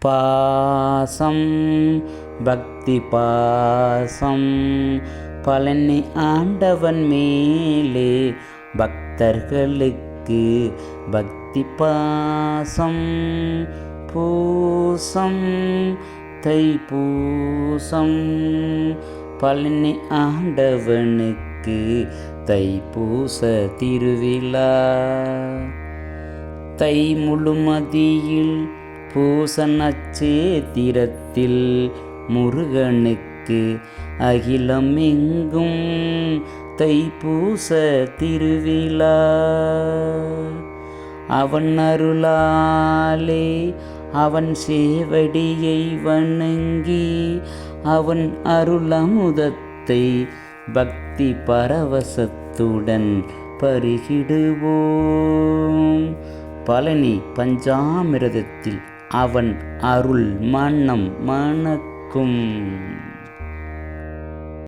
பாசம் பக்தி பாசம் பழனி ஆண்டவன் மேலே பக்தர்களுக்கு பக்தி பாசம் பூசம் தைப்பூசம் பழனி ஆண்டவனுக்கு தைப்பூச திருவிழா தை முழுமதியில் பூச நட்சத்திரத்தில் முருகனுக்கு அகிலம் எங்கும் தைப்பூச திருவிழா அவன் அருளாலே அவன் சேவடியை வணங்கி அவன் அருளமுதத்தை பக்தி பரவசத்துடன் பருகிடுவோம். பழனி பஞ்சாமிர்தத்தில் அவன் அருள் மனம் மணக்கும்.